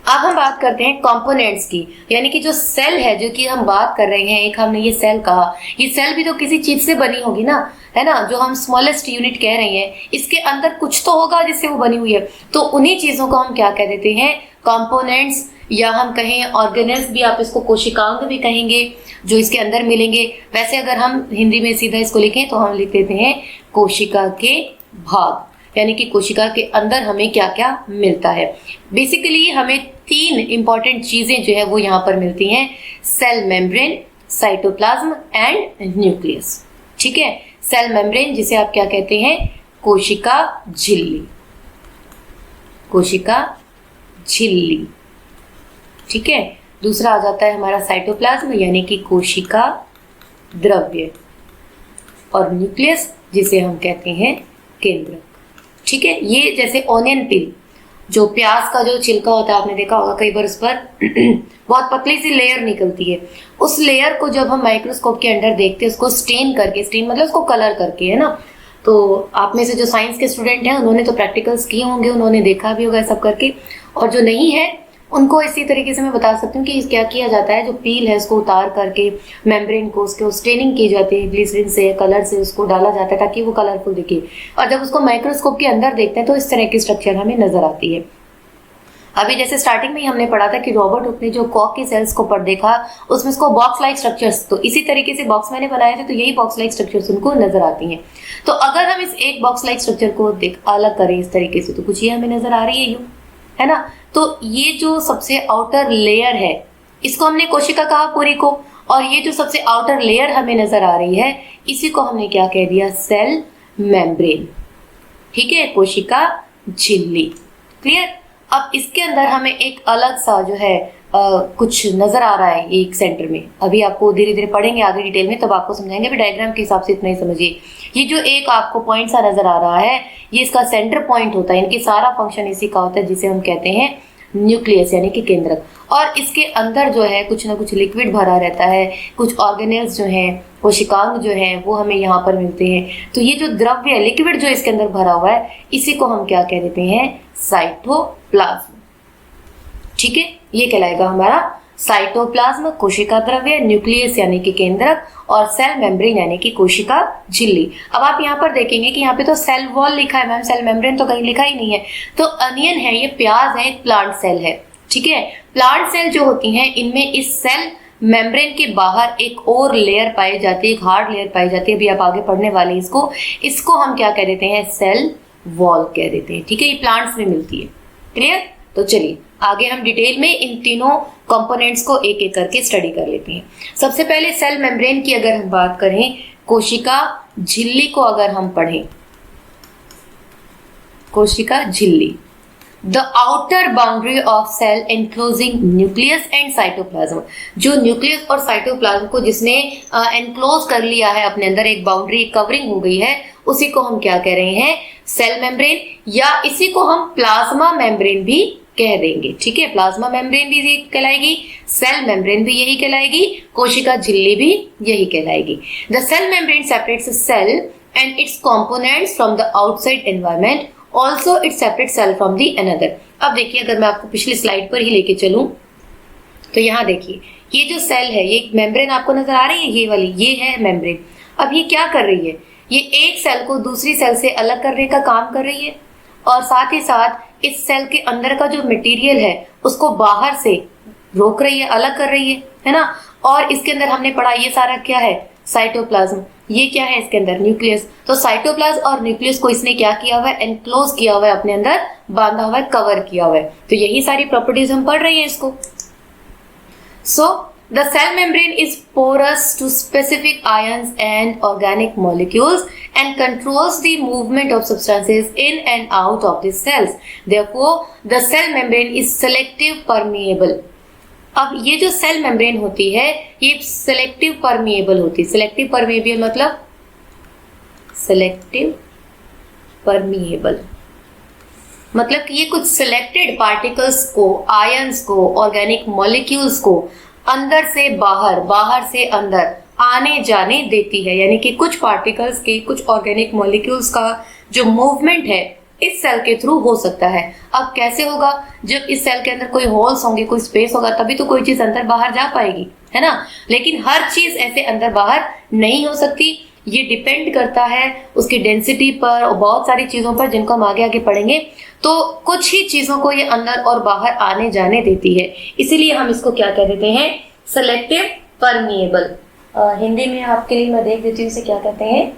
अब हम बात करते हैं कंपोनेंट्स की, यानी कि जो सेल है जो कि हम बात कर रहे हैं, एक हमने ये सेल कहा, ये सेल भी तो किसी चीज से बनी होगी ना, है ना, जो हम स्मॉलेस्ट यूनिट कह रहे हैं, इसके अंदर कुछ तो होगा जिससे वो बनी हुई है। तो उन्हीं चीजों को हम क्या कह देते हैं, कंपोनेंट्स, या हम कहें ऑर्गेनेल्स भी, आप इसको कोशिकांग भी कहेंगे, जो इसके अंदर मिलेंगे। वैसे अगर हम हिंदी में सीधा इसको लिखें तो हम लिख देते हैं कोशिका के भाग, यानी कि कोशिका के अंदर हमें क्या क्या मिलता है। बेसिकली हमें 3 इंपॉर्टेंट चीजें जो है वो यहाँ पर मिलती हैं, cell membrane, cytoplasm and nucleus. ठीक है, सेल मेम्ब्रेन जिसे आप क्या कहते हैं, कोशिका झिल्ली, कोशिका झिल्ली। ठीक है, दूसरा आ जाता है हमारा साइटोप्लाज्म यानी कि कोशिका द्रव्य, और न्यूक्लियस जिसे हम कहते हैं केंद्रक। ठीक है, ये जैसे ऑनियन पिल, जो प्याज का जो छिलका होता है आपने देखा होगा कई बार, उस पर बहुत पतली सी लेयर निकलती है, उस लेयर को जब हम माइक्रोस्कोप के अंदर देखते हैं, उसको स्टेन करके, स्टेन मतलब उसको कलर करके, है ना। तो आप में से जो साइंस के स्टूडेंट हैं उन्होंने तो प्रैक्टिकल्स किए होंगे, उन्होंने देखा भी होगा सब करके, और जो नहीं है उनको इसी तरीके से मैं बता सकती हूँ कि क्या किया जाता है, जो पील है उसको उतार करके मेम्ब्रेन को उसके स्टेनिंग की जाती है, ग्लिसरीन से, कलर से उसको डाला जाता है ताकि वो कलरफुल दिखे, और जब उसको माइक्रोस्कोप के अंदर देखते हैं तो इस तरह की स्ट्रक्चर हमें नजर आती है। अभी जैसे स्टार्टिंग में ही हमने पढ़ा था कि रॉबर्ट हुक ने जो कॉक के सेल्स को पर देखा, उसमें उसको बॉक्स लाइक स्ट्रक्चर्स, तो इसी तरीके से बॉक्स मैंने बनाए थे, तो यही बॉक्स लाइक स्ट्रक्चर्स उनको नजर आती हैं। तो अगर हम इस एक बॉक्स लाइक स्ट्रक्चर को अलग करें इस तरीके से, तो कुछ ये हमें नजर आ रही है, यूं, है ना। तो ये जो सबसे आउटर लेयर है, इसको हमने कोशिका कहा पूरी को, और ये जो सबसे आउटर लेयर हमें नजर आ रही है, इसी को हमने क्या कह दिया, सेल मेम्ब्रेन। ठीक है, कोशिका झिल्ली। क्लियर। अब इसके अंदर हमें एक अलग सा जो है कुछ नजर आ रहा है एक सेंटर में, अभी आपको धीरे धीरे पढ़ेंगे आगे डिटेल में तब आपको समझाएंगे, अभी डायग्राम के हिसाब से इतना ही समझिए। ये जो एक आपको पॉइंट सा नजर आ रहा है, ये इसका सेंटर पॉइंट होता है, इनकी सारा फंक्शन इसी का होता है, जिसे हम कहते हैं न्यूक्लियस यानी कि केंद्रक। और इसके अंदर जो है कुछ ना कुछ लिक्विड भरा रहता है, कुछ ऑर्गेनेल्स जो हैं, कोशिकांग जो हैं, वो हमें यहाँ पर मिलते हैं। तो ये जो द्रव्य लिक्विड जो इसके अंदर भरा हुआ है, इसी को हम क्या कह देते हैं, साइटोप्लाज्म। ठीक है, ये कहलाएगा हमारा साइटोप्लाज्म, कोशिका द्रव्य, न्यूक्लियस यानी कि केंद्रक, और सेल मेम्ब्रेन यानी कि कोशिका झिल्ली। अब आप यहाँ पर देखेंगे कि यहाँ पे तो सेल वॉल लिखा है मैम, सेल मेम्ब्रेन तो कहीं लिखा ही नहीं है। तो अनियन है, ये प्याज है, एक प्लांट सेल है। ठीक है, प्लांट सेल जो होती हैं, इनमें इस सेल मेम्ब्रेन के बाहर एक और लेयर पाई जाती है, एक हार्ड लेयर पाई जाती है, अभी आप आगे पढ़ने वाले इसको हम क्या कह देते हैं, सेल वॉल कह देते हैं। ठीक है, ये प्लांट्स में मिलती है। क्लियर। तो चलिए आगे हम डिटेल में इन तीनों कंपोनेंट्स को एक एक करके स्टडी कर लेते हैं। सबसे पहले सेल मेम्ब्रेन की अगर हम बात करें, कोशिका झिल्ली को अगर हम पढ़ें, कोशिका झिल्ली, the outer boundary of cell enclosing nucleus and cytoplasm, जो न्यूक्लियस और साइटोप्लाज्म को जिसने एनक्लोज कर लिया है अपने अंदर, एक बाउंड्री कवरिंग हो गई है, उसी को हम क्या कह रहे हैं, सेल मेम्ब्रेन, या इसी को हम प्लाज्मा मेम्ब्रेन भी कह देंगे। ठीक है, प्लाज्मा मेम्ब्रेन भी यही कहलाएगी, सेल मेम्ब्रेन भी यही कहलाएगी, कोशिका झिल्ली भी यही कहलाएगी। The cell membrane separates a cell and its components from the outside environment, also it separates cell from the another। अब देखिए, अगर मैं आपको पिछली स्लाइड पर ही लेके चलूं, तो यहाँ देखिए, ये जो सेल है, ये मेम्ब्रेन आपको नजर आ रही है, ये वाली, ये है मेम्ब्रेन। अब ये क्या कर रही है, ये एक सेल को दूसरी सेल से अलग करने का काम कर रही है, और साथ ही साथ इस सेल के अंदर का जो मटेरियल है उसको बाहर से रोक रही है, अलग कर रही है ना। और इसके अंदर हमने पढ़ा, ये सारा क्या है, साइटोप्लाज्म, ये क्या है इसके अंदर, न्यूक्लियस। तो साइटोप्लाज्म और न्यूक्लियस को इसने क्या किया हुआ है, एनक्लोज किया हुआ है, अपने अंदर बांधा हुआ है, कवर किया हुआ है। तो यही सारी प्रॉपर्टीज हम पढ़ रहे हैं इसको। सो the cell membrane is porous to specific ions and organic molecules and controls the movement of substances in and out of the cells. Therefore, the cell membrane is selective permeable. अब ये जो सेल मेम्ब्रेन होती है, ये सेलेक्टिव परमिएबल होती है। सेलेक्टिव परमिएबल मतलब, सेलेक्टिव परमिएबल मतलब कि ये कुछ सिलेक्टेड पार्टिकल्स को, आयंस को, ऑर्गेनिक मॉलिक्यूल्स को अंदर से बाहर, बाहर से अंदर आने जाने देती है। यानी कि कुछ पार्टिकल्स के, कुछ ऑर्गेनिक मॉलिक्यूल्स का जो मूवमेंट है इस सेल के थ्रू हो सकता है। अब कैसे होगा, जब इस सेल के अंदर कोई होल्स होंगे, कोई स्पेस होगा, तभी तो कोई चीज अंदर बाहर जा पाएगी, है ना। लेकिन हर चीज ऐसे अंदर बाहर नहीं हो सकती, ये डिपेंड करता है उसकी डेंसिटी पर और बहुत सारी चीजों पर, जिनको हम आगे आगे पढ़ेंगे। तो कुछ ही चीजों को ये अंदर और बाहर आने जाने देती है, इसीलिए हम इसको क्या कह देते हैं, सेलेक्टिव परमिएबल। हिंदी में आपके लिए मैं देख देती हूँ इसे क्या कहते हैं,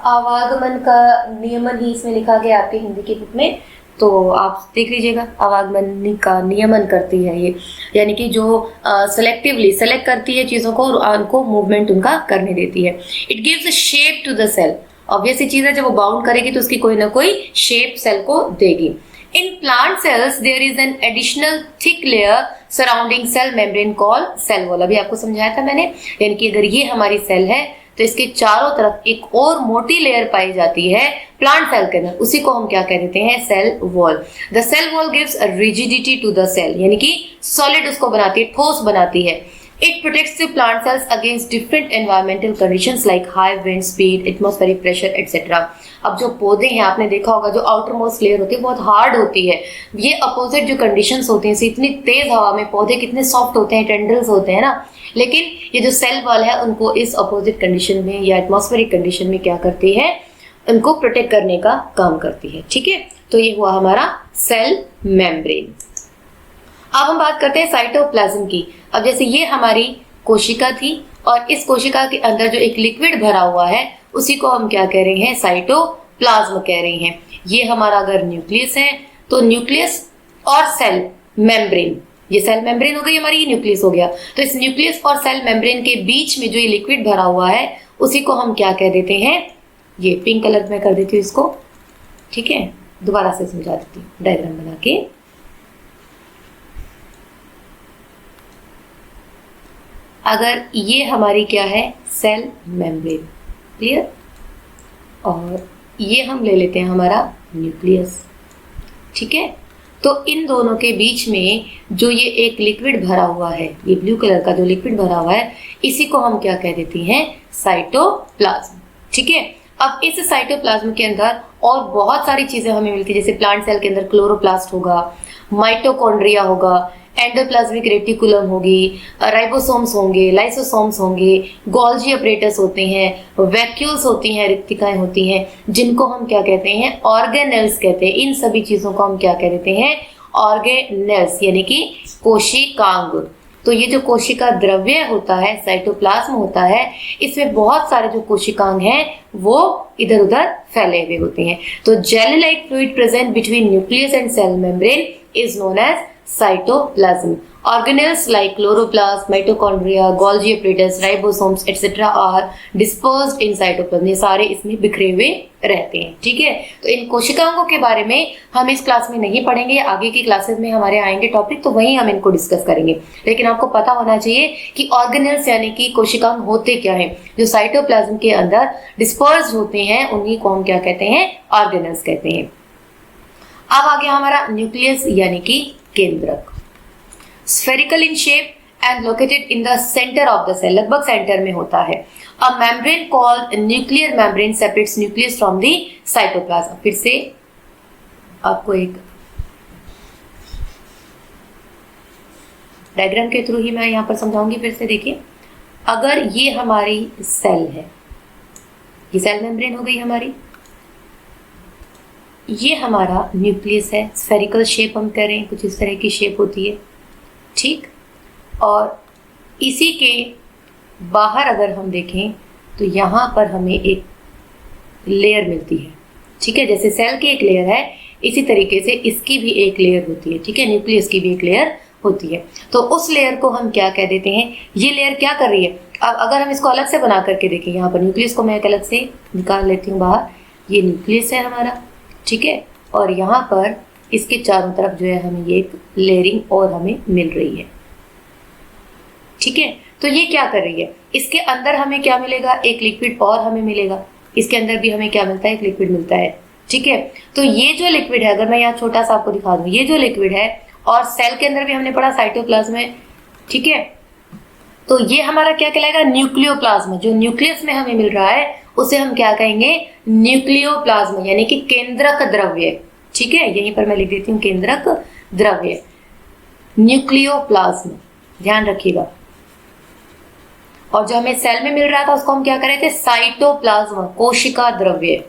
आवागमन का नियमन ही इसमें लिखा गया आपके हिंदी की बुक में, तो आप देख लीजिएगा। आवागमन का नियमन करती है ये, यानी कि जो सेलेक्टिवली सेलेक्ट करती है चीज़ों को और उनको मूवमेंट उनका करने देती है। It gives a shape to the cell. Obvious सी चीज़ है, जब वो बाउंड करेगी तो उसकी कोई ना कोई शेप सेल को देगी। In plant cells there is an additional thick layer surrounding cell membrane called cell wall। अभी आपको समझाया था मैंने, यानी कि अगर ये हमारी सेल है तो इसके चारों तरफ एक और मोटी लेयर पाई जाती है प्लांट सेल के अंदर, उसी को हम क्या कह देते हैं, cell wall. The cell wall gives a rigidity to the cell, यानी कि सॉलिड उसको बनाती है, ठोस बनाती है। It protects the plant cells against different environmental conditions like high wind speed, atmospheric pressure, etc. अब जो पौधे हैं आपने देखा होगा, जो आउटर मोस्ट लेयर होती है बहुत हार्ड होती है। ये अपोजिट जो कंडीशंस होती हैं, इतनी तेज हवा में पौधे कितने सॉफ्ट होते हैं, टेंड्रिल्स होते हैं ना, लेकिन ये जो सेल वॉल है उनको इस अपोजिट कंडीशन में या एटमॉस्फेरिक कंडीशन में क्या करती है, उनको प्रोटेक्ट करने का काम करती है। ठीक है, तो ये हुआ हमारा सेल मेम्ब्रेन। अब हम बात करते हैं साइटोप्लाज्म की। अब जैसे ये हमारी कोशिका थी और इस कोशिका के अंदर जो एक लिक्विड भरा हुआ है उसी को हम क्या कह रहे हैं, साइटोप्लाज्म कह रहे हैं। ये हमारा अगर न्यूक्लियस है तो न्यूक्लियस और सेल मेम्ब्रेन, ये सेल मेम्ब्रेन हो गई हमारी, ये न्यूक्लियस हो गया। तो इस न्यूक्लियस और सेल मेम्ब्रेन के बीच में जो ये लिक्विड भरा हुआ है उसी को हम क्या कह देते हैं, ये पिंक कलर में कर देती हूँ इसको। ठीक है, दोबारा से समझा देती हूँ डायग्राम बना के। अगर ये हमारी क्या है, सेल मेम्ब्रेन, क्लियर, और ये हम ले लेते हैं हमारा न्यूक्लियस। ठीक है, तो इन दोनों के बीच में जो ये एक लिक्विड भरा हुआ है, ये ब्लू कलर का जो लिक्विड भरा हुआ है, इसी को हम क्या कह देते हैं, साइटोप्लाज्म। ठीक है, अब इस साइटोप्लाज्म के अंदर और बहुत सारी चीजें हमें मिलती है, जैसे प्लांट सेल के अंदर क्लोरोप्लास्ट होगा, माइटोकॉन्ड्रिया होगा, एंडोप्लाज्मिक रेटिकुलम होगी, राइबोसोम्स होंगे, लाइसोसोम्स होंगे, गोल्जी अपरेटस होते हैं, वैक्यूल्स होती हैं, रिक्तिकाएं होती हैं, जिनको हम क्या कहते हैं, ऑर्गेनेल्स कहते हैं। इन सभी चीजों को हम क्या कह देते हैं, ऑर्गेनेल्स, यानी कि कोशिकांग। तो ये जो कोशिका द्रव्य होता है, साइटोप्लाज्म होता है, इसमें बहुत सारे जो कोशिकांग हैं वो इधर उधर फैले हुए होते हैं। तो gel like fluid present between nucleus and cell membrane is known as cytoplasm. Organelles like chloroplast, mitochondria, Golgi apparatus, ribosomes etc. are dispersed in cytoplasm. ये सारे इसमें बिखरे हुए रहते हैं। ठीक है, तो इन कोशिकाओं के बारे में हम इस क्लास में नहीं पढ़ेंगे, आगे की क्लासेस में हमारे आएंगे टॉपिक, तो वहीं हम इनको डिस्कस करेंगे। लेकिन आपको पता होना चाहिए कि ऑर्गेनेल्स यानी कि कोशिकांग होते क्या हैं, जो साइटोप्लाज्म के अंदर डिस्पर्स होते हैं, उन्हीं को हम क्या कहते हैं, ऑर्गेनेल्स कहते हैं। अब आ गया हमारा न्यूक्लियस यानी कि केंद्रक। Spherical in shape and located in the centre of the cell, लगभग सेंटर में होता है। A membrane called nuclear membrane separates nucleus from the cytoplasm. फिर से आपको एक डायग्राम के थ्रू ही मैं यहाँ पर समझाऊंगी। फिर से देखिए, अगर ये हमारी सेल है, ये सेल मेम्ब्रेन हो गई हमारी, ये हमारा न्यूक्लियस है, स्फेरिकल शेप हम कह रहे हैं, कुछ इस तरह की शेप होती है। ठीक, और इसी के बाहर अगर हम देखें तो यहाँ पर हमें एक लेयर मिलती है। ठीक है, जैसे सेल की एक लेयर है, इसी तरीके से इसकी भी एक लेयर होती है। ठीक है, न्यूक्लियस की भी एक लेयर होती है। तो उस लेयर को हम क्या कह देते हैं, ये लेयर क्या कर रही है। अब अगर हम इसको अलग से बना करके देखें, यहाँ पर न्यूक्लियस को मैं एक अलग से निकाल लेती हूँ बाहर, ये न्यूक्लियस है हमारा। ठीक है, और यहाँ पर इसके चारों तरफ जो है हमें ये एक लेयरिंग और हमें मिल रही है। ठीक है, तो ये क्या कर रही है, इसके अंदर हमें क्या मिलेगा, एक लिक्विड और हमें मिलेगा। इसके अंदर भी हमें क्या मिलता है, एक लिक्विड मिलता है। ठीक है, तो ये जो लिक्विड है, अगर मैं यहाँ छोटा सा आपको दिखा दूँ, ये जो लिक्विड है, और सेल के अंदर भी हमने पढ़ा साइटोप्लाज्म है। ठीक है, तो ये हमारा क्या कहलाएगा, न्यूक्लियोप्लाज्म। जो न्यूक्लियस में हमें मिल रहा है उसे हम क्या कहेंगे, न्यूक्लियोप्लाज्म, यानी कि केंद्रक द्रव्य। ठीक है, यहीं पर मैं लिख देती हूँ केंद्रक द्रव्य, न्यूक्लियोप्लाज्म, ध्यान रखिएगा। और जो हमें सेल में मिल रहा था उसको हम क्या कर रहे थे, साइटोप्लाज्म, कोशिका द्रव्य।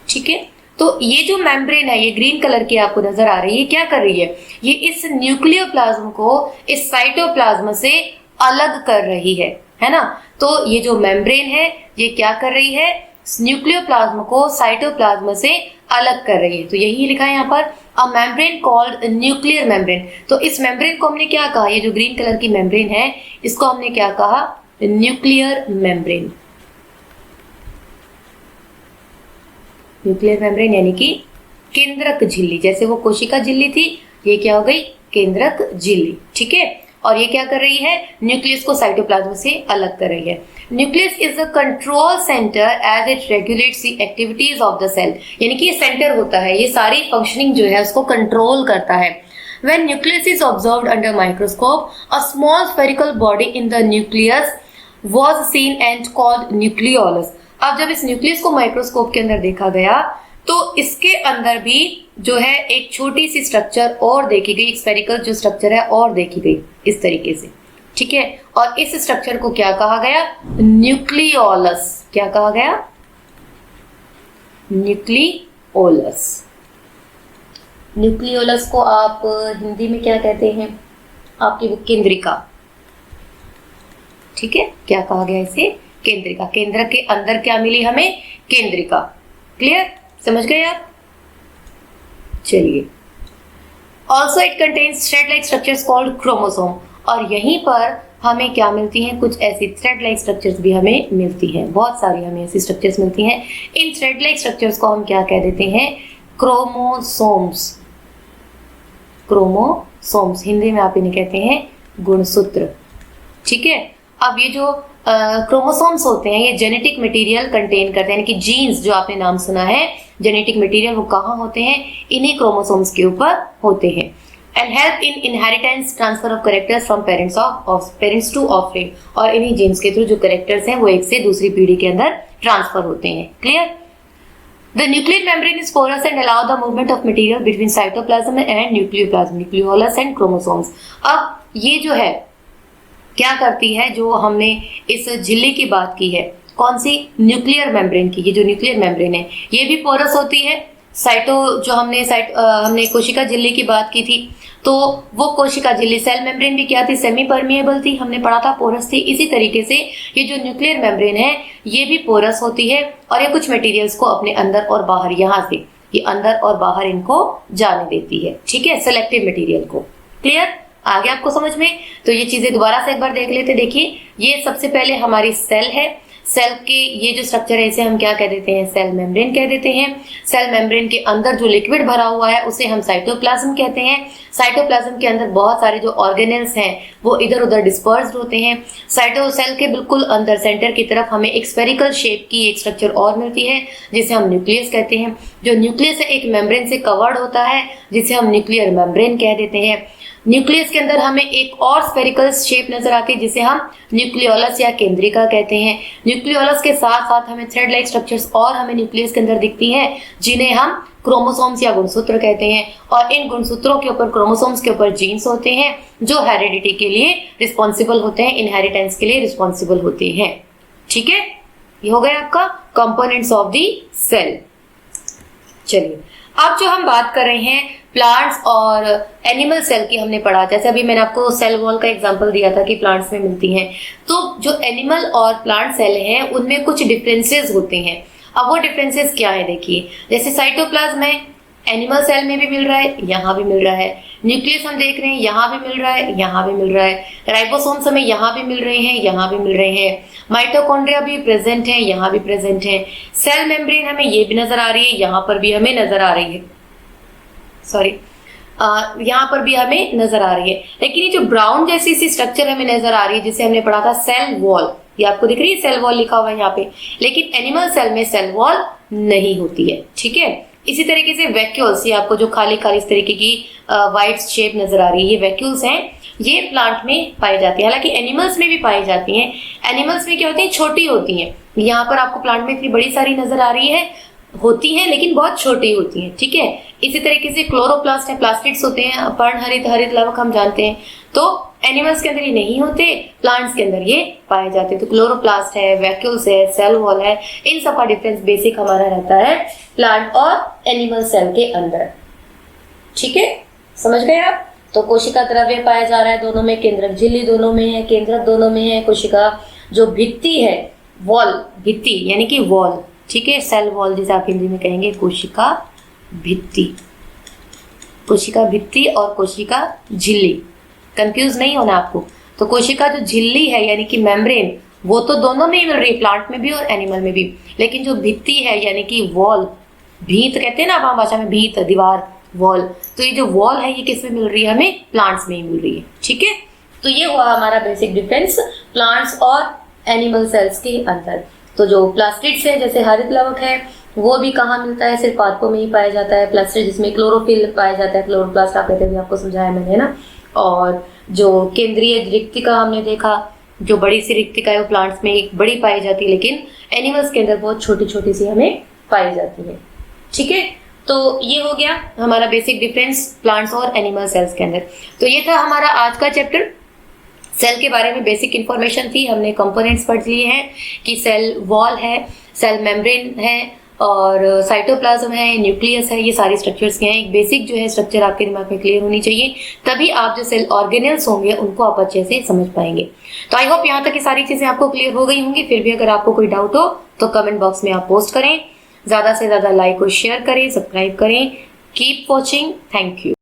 ठीक है, तो ये जो मेम्ब्रेन है, ये ग्रीन कलर की आपको नजर आ रही है, क्या कर रही है, ये इस न्यूक्लियोप्लाज्म को इस साइटोप्लाज्म से अलग कर रही है ना। तो ये जो मेम्ब्रेन है ये क्या कर रही है, न्यूक्लियोप्लाज्म को साइटोप्लाज्म से अलग कर रही है। तो यही लिखा है यहाँ पर, अ मेम्ब्रेन कॉल्ड न्यूक्लियर मेम्ब्रेन। तो इस मेम्ब्रेन को हमने क्या कहा, ये जो ग्रीन कलर की मेम्ब्रेन है इसको हमने क्या कहा, न्यूक्लियर मेम्ब्रेन। न्यूक्लियर मेम्ब्रेन यानी कि केंद्रक झिल्ली, जैसे वो कोशिका झिल्ली थी, ये क्या हो गई, केंद्रक झिल्ली। ठीक है, और ये क्या कर रही है, न्यूक्लियस को साइटोप्लाज्म से अलग कर रही है। Nucleus is the control centre as it regulates the activities of the cell, यानी कि ये सेंटर होता है, ये सारी फंक्शनिंग जो है उसको कंट्रोल करता है। When nucleus is observed under microscope, a small spherical body in the nucleus was seen and called nucleolus. अब जब इस न्यूक्लियस को माइक्रोस्कोप के अंदर देखा गया तो इसके अंदर भी जो है एक छोटी सी स्ट्रक्चर और देखी गई, स्फेरिकल जो स्ट्रक्चर है और देखी गई इस तरीके से। ठीक है, और इस स्ट्रक्चर को क्या कहा गया, न्यूक्लियोलस। क्या कहा गया, न्यूक्लियोलस। न्यूक्लियोलस को आप हिंदी में क्या कहते हैं, आपकी वो केंद्रिका। ठीक है, क्या कहा गया इसे, केंद्रिका। केंद्र के अंदर क्या मिली हमें, केंद्रिका। क्लियर, समझ गए आप। चलिए, also it contains thread like structures called chromosome. और यहीं पर हमें क्या मिलती हैं, कुछ ऐसी थ्रेड लाइक स्ट्रक्चर्स भी हमें मिलती हैं, बहुत सारी हमें ऐसी स्ट्रक्चर्स मिलती हैं। इन थ्रेड लाइक स्ट्रक्चर्स को हम क्या कह देते हैं, क्रोमोसोम्स। क्रोमोसोम्स, हिंदी में आप इन्हें कहते हैं गुणसूत्र। ठीक है, अब ये जो क्रोमोसोम्स होते हैं ये जेनेटिक मटेरियल कंटेन करते हैं, यानी कि जीन्स जो आपने नाम सुना है, जेनेटिक मटेरियल वो कहाँ होते हैं, इन्हीं क्रोमोसोम्स के ऊपर होते हैं। And help in inheritance transfer of characters from parents to offspring. और इन्हीं जीन्स के थ्रू जो कैरेक्टर्स हैं वो एक से दूसरी पीढ़ी के अंदर ट्रांसफर होते हैं। Clear. The nuclear membrane is porous and allow the movement of material between cytoplasm and nucleoplasm, nucleolus and chromosomes. अब ये जो है क्या करती है, जो हमने इस झिल्ली की बात की है, कौन सी, न्यूक्लियर मेम्ब्रेन की। ये जो न्यूक्लियर मेम्ब्रेन है ये भी पोरस होती है। जो हमने कोशिका झिल्ली की बात की थी, तो वो कोशिका झिल्ली सेल मेम्ब्रेन भी क्या थी, सेमी परमिएबल थी, हमने पढ़ा था पोरस थी। इसी तरीके से ये जो न्यूक्लियर मेम्ब्रेन है ये भी पोरस होती है और ये कुछ मटेरियल्स को अपने अंदर और बाहर, यहाँ से ये अंदर और बाहर इनको जाने देती है। ठीक है, सेलेक्टिव मटेरियल को। क्लियर, आ गया आपको समझ में। तो ये चीजें दोबारा से एक बार देख लेते। देखिए, ये सबसे पहले हमारी सेल है, सेल के ये जो स्ट्रक्चर है इसे हम क्या कह देते हैं, सेल मेम्ब्रेन कह देते हैं। सेल मेम्ब्रेन के अंदर जो लिक्विड भरा हुआ है उसे हम साइटोप्लाज्म कहते हैं। साइटोप्लाज्म के अंदर बहुत सारे जो ऑर्गेनेल्स हैं वो इधर उधर डिस्पर्स्ड होते हैं। सेल के बिल्कुल अंदर सेंटर की तरफ हमें एक स्फेरिकल शेप की एक स्ट्रक्चर और मिलती है जिसे हम न्यूक्लियस कहते हैं। जो न्यूक्लियस है एक मेम्ब्रेन से कवर्ड होता है जिसे हम न्यूक्लियर मेम्ब्रेन कह देते हैं। न्यूक्लियस के अंदर हमें एक और स्फेरिकल शेप नजर आती है जिसे हम न्यूक्लियोलस या केंद्रिका कहते हैं। न्यूक्लियोलस के साथ साथ हमें थ्रेड लाइक स्ट्रक्चर्स और हमें न्यूक्लियस के अंदर दिखती हैं जिन्हें हम क्रोमोसोम्स या गुणसूत्र कहते हैं। और इन गुणसूत्रों के ऊपर, क्रोमोसोम्स के ऊपर जीन्स होते हैं जो हेरिडिटी के लिए रिस्पॉन्सिबल होते हैं, इनहेरिटेंस के लिए रिस्पॉन्सिबल होते हैं। ठीक है, ये हो गया आपका कंपोनेंट्स ऑफ द सेल। चलिए, अब जो हम बात कर रहे हैं प्लांट्स और एनिमल सेल की, हमने पढ़ा, जैसे अभी मैंने आपको सेल वॉल का एग्जांपल दिया था कि प्लांट्स में मिलती हैं। तो जो एनिमल और प्लांट सेल हैं उनमें कुछ डिफरेंसेस होते हैं। अब वो डिफरेंसेस क्या है, देखिए, जैसे साइटोप्लाज्म है, एनिमल सेल में भी मिल रहा है, यहाँ भी मिल रहा है। न्यूक्लियस हम देख रहे हैं, यहाँ भी मिल रहा है, यहाँ भी मिल रहा है। राइबोसोम्स हमें यहाँ भी मिल रहे हैं, यहाँ भी मिल रहे हैं। माइटोकॉन्ड्रिया भी प्रेजेंट है, यहाँ भी प्रेजेंट है। सेल मेम्ब्रेन हमें ये भी नजर आ रही है, यहाँ पर भी हमें नजर आ रही है, सॉरी यहाँ पर भी हमें नजर आ रही है। लेकिन ये जो ब्राउन जैसी सी स्ट्रक्चर हमें नजर आ रही है जिसे हमने पढ़ा था सेल वॉल, ये आपको दिख रही है, सेल वॉल लिखा हुआ है यहाँ पे। लेकिन एनिमल सेल में सेल वॉल नहीं होती है। ठीक है, इसी तरीके से वैक्यूल्स, ये आपको जो खाली खाली इस तरीके की वाइट शेप नजर आ रही है, ये वैक्यूल्स हैं, ये प्लांट में पाई जाती है। हालांकि एनिमल्स में भी पाई जाती हैं। एनिमल्स में क्या होती है, छोटी होती हैं। यहाँ पर आपको प्लांट में इतनी बड़ी सारी नजर आ रही है, होती हैं लेकिन बहुत छोटी होती हैं। ठीक है, इसी तरीके से क्लोरोप्लास्ट है, प्लास्टिड्स होते हैं, पर्णहरित, हरित लवक हम जानते हैं। तो एनिमल्स के अंदर ये नहीं होते, प्लांट्स के अंदर ये पाए जाते हैं। तो क्लोरोप्लास्ट है, वैक्यूल्स है, सेल वॉल है, इन सब का डिफरेंस बेसिक हमारा रहता है प्लांट और एनिमल सेल के अंदर। ठीक है, समझ गए आप। तो कोशिका द्रव्य पाया जा रहा है दोनों में, केंद्रक झिल्ली दोनों में है, केंद्रक दोनों में है, कोशिका जो भित्ति है, वॉल, भित्ति यानी कि वॉल, ठीक है, सेल वॉल जिसे आप हिंदी में कहेंगे, कोशिका भित्ति, कोशिका भित्ति और कोशिका झिल्ली, कंफ्यूज नहीं होना आपको। तो कोशिका जो झिल्ली है यानी कि मेम्ब्रेन, वो तो दोनों में ही मिल रही है, प्लांट में भी और एनिमल में भी, लेकिन जो भित्ति है यानी कि वॉल, भीत कहते हैं ना आम भाषा में, भीत दीवार, वॉल, तो ये जो वॉल है ये किस में मिल रही है, हमें प्लांट्स में ही मिल रही है, ठीक है। तो ये हुआ हमारा बेसिक डिफरेंस प्लांट्स और एनिमल सेल्स के अंदर। तो जो प्लास्टिड्स है जैसे हरित लवक है वो भी कहाँ मिलता है, सिर्फ पादपों में ही पाया जाता है। प्लास्टिड जिसमें क्लोरोफिल पाया जाता है, क्लोरोप्लास्ट आप कहते हैं, आपको समझाया मैंने ना। और जो केंद्रीय रिक्तिका हमने देखा, जो बड़ी सी रिक्तिका है वो प्लांट्स में एक बड़ी पाई जाती है, लेकिन एनिमल्स के अंदर बहुत छोटी छोटी सी हमें पाई जाती है, ठीक है। तो ये हो गया हमारा बेसिक डिफरेंस प्लांट्स और एनिमल सेल्स के अंदर। तो ये था हमारा आज का चैप्टर, सेल के बारे में बेसिक इंफॉर्मेशन थी। हमने कंपोनेंट्स पढ़ लिए हैं कि सेल वॉल है, सेल मेम्ब्रेन है और साइटोप्लाज्म है, न्यूक्लियस है, ये सारी स्ट्रक्चर्स के हैं। एक बेसिक जो है स्ट्रक्चर आपके दिमाग में क्लियर होनी चाहिए, तभी आप जो सेल ऑर्गेनेल्स होंगे उनको आप अच्छे से समझ पाएंगे। तो आई होप यहाँ तक ये सारी चीजें आपको क्लियर हो गई होंगी। फिर भी अगर आपको कोई डाउट हो तो कमेंट बॉक्स में आप पोस्ट करें, ज्यादा से ज्यादा लाइक और शेयर करें, सब्सक्राइब करें। Keep watching, thank you.